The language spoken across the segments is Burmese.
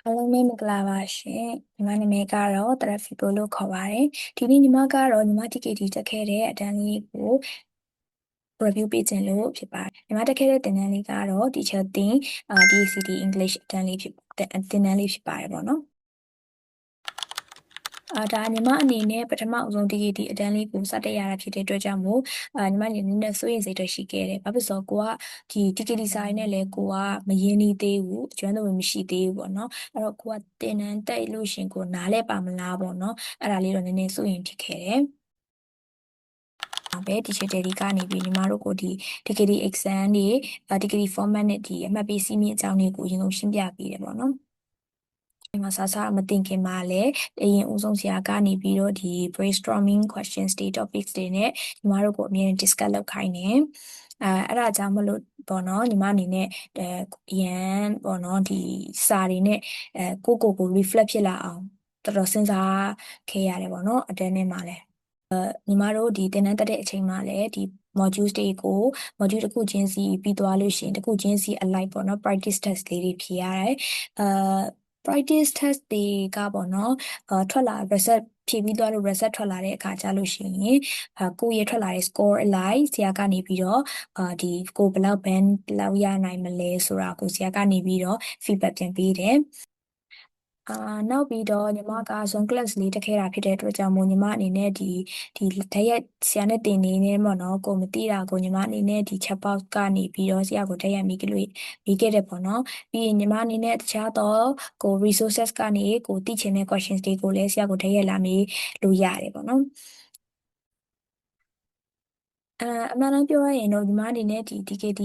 အားလုံးပဲမင်္ဂလာပါရှင်ညီမနာမည်ကတော့ Therapy Pro လို့ခေါ်ပါတယ်ဒီနေ့ညီမကတော့ညီမ TKT တက်ခဲ့တဲ့အတန်းလေးကို review ပေးခြင်းလို့ဖြစ်ပါတယ်ညီမတက်ခဲ့တဲ့သင်တန်းလေးကတော့ Teacher သင် DACD English အတန်းလေးဖြစ်သင်တန်းလေးဖြစ်ပါတယ်ပေါ့နော်ဒါညီမအနေနဲ့ပထမအဆုံး TKT အတန်းလေးကိုစတက်ရတာဖြစ်တဲ့အတွက်ကြောင့်မို့ညီမအနေနဲ့စိုးရိမ်စိတ်တွေရှိခဲ့တယ်။ဘာဖြစ်လို့ကိုကဒီ TKT စာရင်းနဲ့လည်းကိုကမရင်းနှီးသေးဘူးအကျွမ်းတော်မရှိသေးဘူးပေါ့နော်။အဲ့တော့ကိုကတင်တန်းတက်လို့ရှင်ကိုနားလဲပါမလားပေါ့နော်။အဲ့ဒါလေးတော့နည်းနည်းစိုးရိမ်ဖြစ်ခဲ့တယ်။ပဲ teacher daddy ကနေပြီးညီမတို့ကိုဒီ TKT exam တွေ TKT format နဲ့ဒီအမှတ်ပေးစည်းမျဉ်းအကြောင်းတွေကိုအရင်ဆုံးရှင်းပြပေးတယ်ပေါ့နော်။ဒီမှာစာမတင်ခင်မှာလည်းအရင်ဦးဆုံးဆရာကနေပြီးတော့ဒီ brainstorming questions တွေ topics တွေနဲ့ညီမတို့ကိုအမြဲ discuss လုပ်ခိုင်းတယ်အဲ့ဒါကြောင့်မလို့ပေါ့နော်ညီမအနေနဲ့ရန်ပေါ့နော်ဒီစာတွေနဲ့ကို reflect ဖြစ်လာအောင်တော်တော်စဉ်းစားခဲ့ရတယ်ပေါ့နော်အတန်းထဲမှာလည်းညီမတို့ဒီသင်တန်းတက်တဲ့အချိန်မှာလည်းဒီ modules တွေကို module တစ်ခုချင်းစီပြီးသွားလို့ရှိရင်တစ်ခုချင်းစီအလိုက်ပေါ့နော် practice test လေးတွေဖြေရတယ်practice test တွေကပေါ့နော်ထွက်လာ result ဖြေပြီးသွားလို့ result ထွက်လာတဲ့အခါကျလို့ရှိရင်ကိုယ့်ရဲ့ထွက်လာတဲ့ score အလိုက်ဆရာကနေပြီးတော့ဒီကိုဘယ်လောက် band ဘယ်လောက်ရနိုင်မလဲဆိုတာကိုဆရာကနေပြီးတော့ feedback ပြန်ပေးတယ်နောက်ပြီးတော့ညီမက zone class လေးတက်ခဲ့တာဖြစ်တဲ့အတွက်ကြောင့်မို့ညီမအနေနဲ့ဒီဓာတ်ရိုက်ဆရာနဲ့တင်နေနေပေါ့နော်ကိုမသိတာကိုညီမအနေနဲ့ဒီ chat box ကနေပြီးတော့ဆရာကိုဓာတ်ရိုက်မိခဲ့တယ်ပေါ့နော်ပြီးရင်ညီမအနေနဲ့တခြားတော့ကို resources ကနေကိုသိချင်တဲ့ questions တွေကိုလည်းဆရာကိုဓာတ်ရိုက်လာမေးလို့ရတယ်ပေါ့နော်အမှန်တမ်းပြောရရင်တော့ညီမအနေနဲ့ဒီ DKD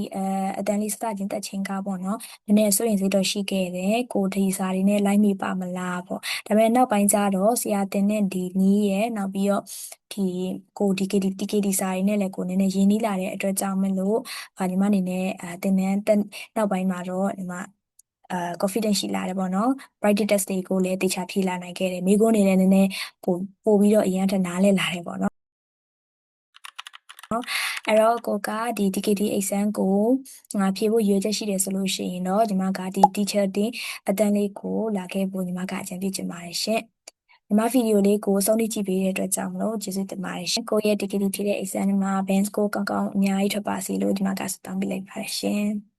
အတန်းလေးစတင်တက်ချင်းကပေါ့နော်နည်းနည်းစိုးရိမ်စိတ်တော့ရှိခဲ့တယ်ကိုဒီစာတွေနဲ့လိုက်မိပါမလားပေါ့ဒါပေမဲ့နောက်ပိုင်းကျတော့ဆရာတင်တဲ့ဒီနီးရဲ့နောက်ပြီးတော့ဒီကို TKD စာတွေနဲ့လည်းကိုနည်းနည်းရင်းနှီးလာတဲ့အတွက်ကြောင့်မလို့ညီမအနေနဲ့တင်တဲ့နောက်ပိုင်းမှာတော့ညီမconfidence ရှိလာတယ်ပေါ့နော် practice test တွေကိုလည်းတေချာဖြေလာနိုင်ခဲ့တယ်မိကုန်းနေလည်းနည်းနည်းပို့ပြီးတော့အရင်ထက်နားလဲလာတယ်ပေါ့နော်အဲ့တော့ကိုကဒီ TKT exam ကိုဖြေဖို့ရွေးချက်ရှိတယ်ဆိုလို့ရှိရင်တော့ညီမကဒီ teacher တင်အတန်းလေးကိုလာခဲ့ဖို့ညီမကအကြံပြုချင်ပါတယ်ရှင်ညီမဗီဒီယိုလေးကိုစောင့်ကြည့်ပေးတဲ့အတွက်ကြောင့်မလို့ကျေးဇူးတင်ပါတယ်ရှင်ကိုရဲ့ TKT ဖြေတဲ့ exam မှာ band score ကောင်းကောင်းအများကြီးထွက်ပါစေလို့ညီမကဆုတောင်းပေးလိုက်ပါတယ်ရှင်